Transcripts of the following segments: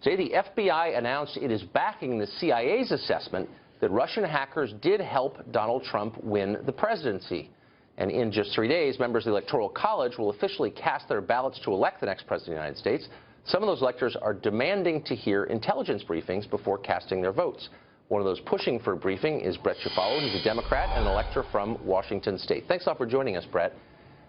Today, the FBI announced it is backing the CIA's assessment that Russian hackers did help Donald Trump win the presidency. And in just 3 days, members of the Electoral College will officially cast their ballots to elect the next president of the United States. Some of those electors are demanding to hear intelligence briefings before casting their votes. One of those pushing for a briefing is Brett Ciafalo. He's a Democrat and an elector from Washington State. Thanks a lot for joining us, Brett.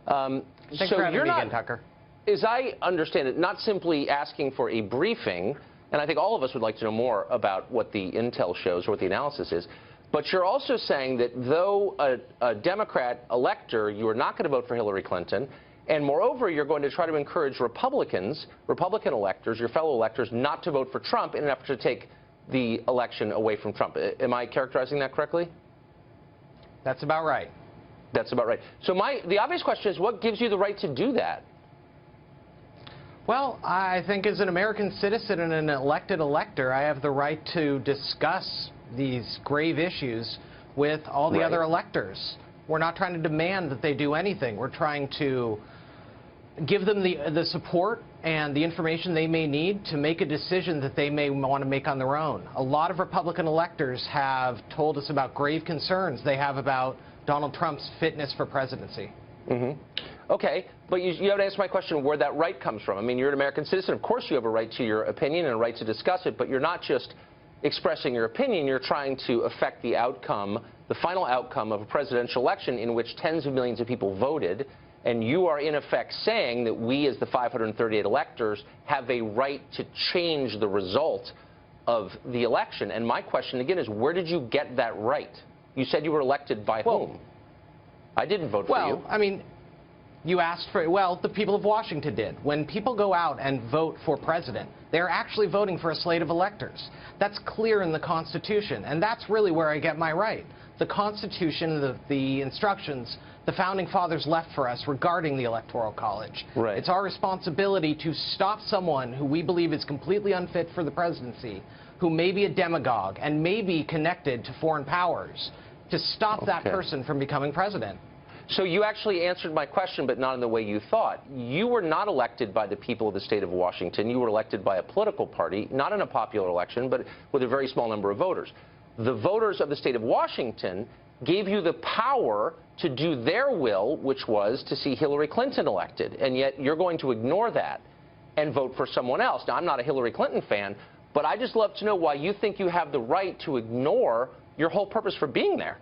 Thanks for having me again, Tucker. As I understand it, not simply asking for a briefing, and I think all of us would like to know more about what the intel shows or what the analysis is, but you're also saying that though a Democrat elector, you are not going to vote for Hillary Clinton, and moreover, you're going to try to encourage Republican electors, your fellow electors, not to vote for Trump in an effort to take the election away from Trump. Am I characterizing that correctly? That's about right. That's about right. So the obvious question is, what gives you the right to do that? Well, I think as an American citizen and an elected elector, I have the right to discuss these grave issues with all the other electors. We're not trying to demand that they do anything. We're trying to give them the support and the information they may need to make a decision that they may want to make on their own. A lot of Republican electors have told us about grave concerns they have about Donald Trump's fitness for presidency. Mm-hmm. Okay, but you haven't answered my question where that right comes from. I mean, you're an American citizen. Of course you have a right to your opinion and a right to discuss it, but you're not just expressing your opinion. You're trying to affect the outcome, the final outcome of a presidential election in which tens of millions of people voted, and you are in effect saying that we as the 538 electors have a right to change the result of the election. And my question again is, where did you get that right? You said you were elected by whom? I didn't vote for you. Well, I mean, you asked for, well, the people of Washington did. When people go out and vote for president, they're actually voting for a slate of electors. That's clear in the Constitution, and that's really where I get my right. The Constitution, the instructions the Founding Fathers left for us regarding the Electoral College. Right. It's our responsibility to stop someone who we believe is completely unfit for the presidency, who may be a demagogue and may be connected to foreign powers, to stop that person from becoming president. So you actually answered my question, but not in the way you thought. You were not elected by the people of the state of Washington. You were elected by a political party, not in a popular election, but with a very small number of voters. The voters of the state of Washington gave you the power to do their will, which was to see Hillary Clinton elected, and yet you're going to ignore that and vote for someone else. Now, I'm not a Hillary Clinton fan, but I just love to know why you think you have the right to ignore your whole purpose for being there.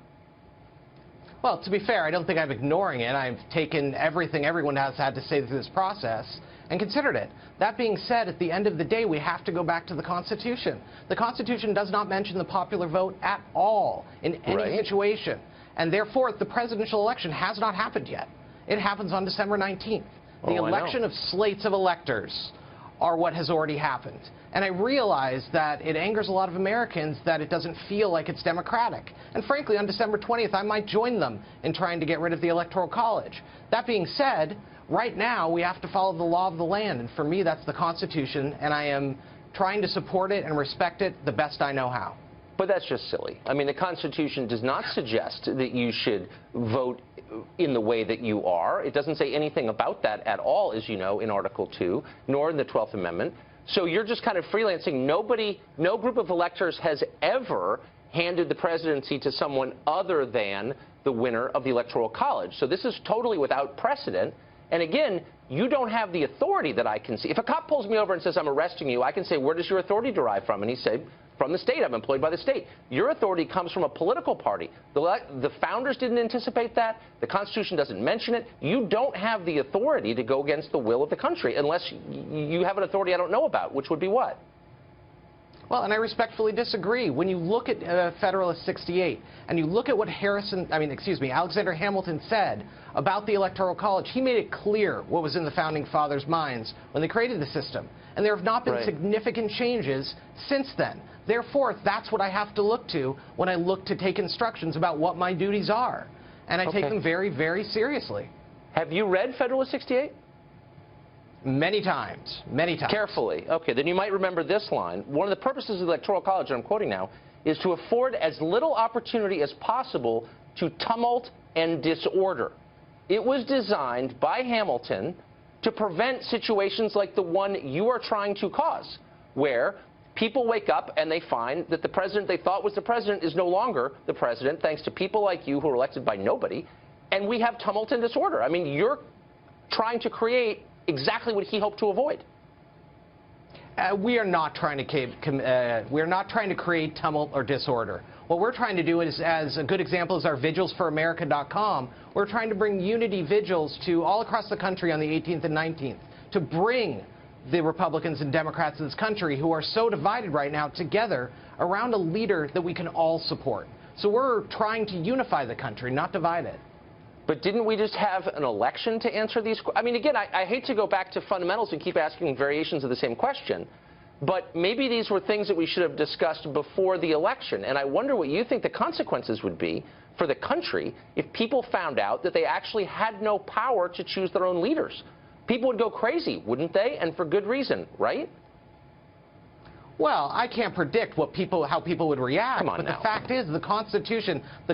Well, to be fair, I don't think I'm ignoring it. I've taken everything everyone has had to say through this process and considered it. That being said, at the end of the day, we have to go back to the Constitution. The Constitution does not mention the popular vote at all in any situation. And therefore, the presidential election has not happened yet. It happens on December 19th. The election of slates of electors are what has already happened. And I realize that it angers a lot of Americans that it doesn't feel like it's democratic. And frankly, on December 20th, I might join them in trying to get rid of the Electoral College. That being said, right now, we have to follow the law of the land. And for me, that's the Constitution. And I am trying to support it and respect it the best I know how. But that's just silly. I mean, the Constitution does not suggest that you should vote in the way that you are. It doesn't say anything about that at all, as you know, in Article 2, nor in the 12th Amendment. So you're just kind of freelancing. No group of electors has ever handed the presidency to someone other than the winner of the Electoral College. So this is totally without precedent. And again, you don't have the authority that I can see. If a cop pulls me over and says, I'm arresting you, I can say, where does your authority derive from? And he said, from the state. I'm employed by the state. Your authority comes from a political party. The founders didn't anticipate that. The Constitution doesn't mention it. You don't have the authority to go against the will of the country unless you have an authority I don't know about, which would be what? Well, and I respectfully disagree. When you look at Federalist 68 and you look at what Alexander Hamilton said about the Electoral College, he made it clear what was in the Founding Fathers' minds when they created the system. And there have not been significant changes since then. Therefore, that's what I have to look to when I look to take instructions about what my duties are. And I take them very, very seriously. Have you read Federalist 68? Many times. Many times. Carefully. Okay, then you might remember this line. One of the purposes of the Electoral College, and I'm quoting now, is to afford as little opportunity as possible to tumult and disorder. It was designed by Hamilton to prevent situations like the one you are trying to cause, where people wake up and they find that the president they thought was the president is no longer the president, thanks to people like you who are elected by nobody, and we have tumult and disorder. I mean, you're trying to create exactly what he hoped to avoid. We are not trying to create tumult or disorder. What we're trying to do is, as a good example is our vigilsforamerica.com, we're trying to bring unity vigils to all across the country on the 18th and 19th to bring the Republicans and Democrats in this country, who are so divided right now, together around a leader that we can all support. So we're trying to unify the country, not divide it. But didn't we just have an election to answer these? I mean, again, I hate to go back to fundamentals and keep asking variations of the same question, but maybe these were things that we should have discussed before the election. And I wonder what you think the consequences would be for the country if people found out that they actually had no power to choose their own leaders. People would go crazy, wouldn't they? And for good reason, right? Well, I can't predict how people would react. Come on but now. The fact is, the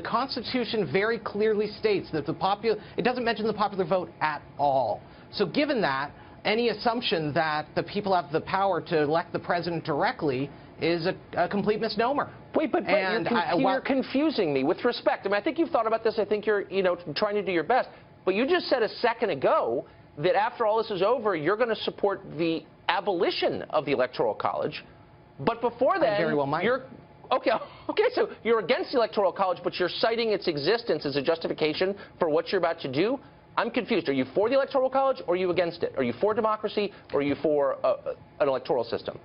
Constitution very clearly states that it doesn't mention the popular vote at all. So given that, any assumption that the people have the power to elect the president directly is a complete misnomer. Wait, but you're confusing me with respect. I mean, I think you've thought about this. I think you're, trying to do your best. But you just said a second ago that after all this is over, you're going to support the abolition of the Electoral College. But before then, very well might. Okay, so you're against the Electoral College, but you're citing its existence as a justification for what you're about to do? I'm confused. Are you for the Electoral College, or are you against it? Are you for democracy, or are you for an electoral system?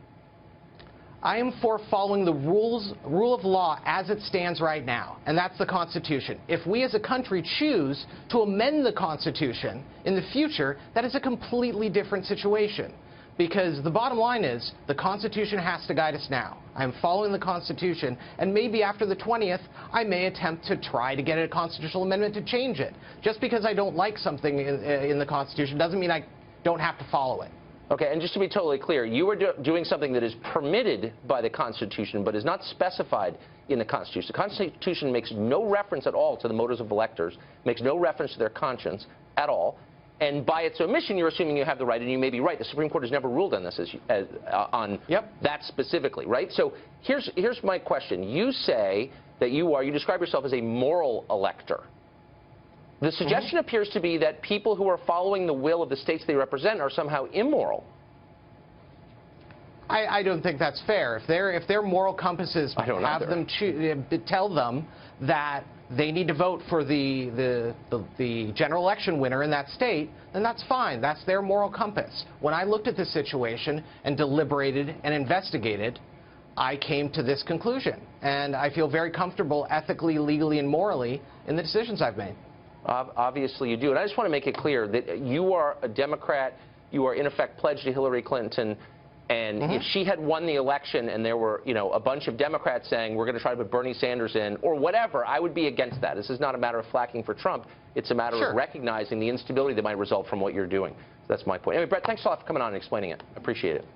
I am for following the rule of law as it stands right now, and that's the Constitution. If we as a country choose to amend the Constitution in the future, that is a completely different situation. Because the bottom line is, the Constitution has to guide us now. I'm following the Constitution, and maybe after the 20th, I may attempt to try to get a constitutional amendment to change it. Just because I don't like something in the Constitution doesn't mean I don't have to follow it. Okay, and just to be totally clear, you are doing something that is permitted by the Constitution, but is not specified in the Constitution. The Constitution makes no reference at all to the motives of electors, makes no reference to their conscience at all. And by its omission, you're assuming you have the right, and you may be right. The Supreme Court has never ruled on this that specifically, right? So here's my question. You say that you describe yourself as a moral elector. The suggestion appears to be that people who are following the will of the states they represent are somehow immoral. I don't think that's fair. If their moral compasses have them tell them that they need to vote for the general election winner in that state, then that's fine. That's their moral compass. When I looked at this situation and deliberated and investigated, I came to this conclusion. And I feel very comfortable ethically, legally, and morally in the decisions I've made. Obviously you do. And I just want to make it clear that you are a Democrat. You are, in effect, pledged to Hillary Clinton. And if she had won the election and there were, a bunch of Democrats saying we're going to try to put Bernie Sanders in or whatever, I would be against that. This is not a matter of flacking for Trump. It's a matter of recognizing the instability that might result from what you're doing. That's my point. Anyway, Brett, thanks a lot for coming on and explaining it. I appreciate it.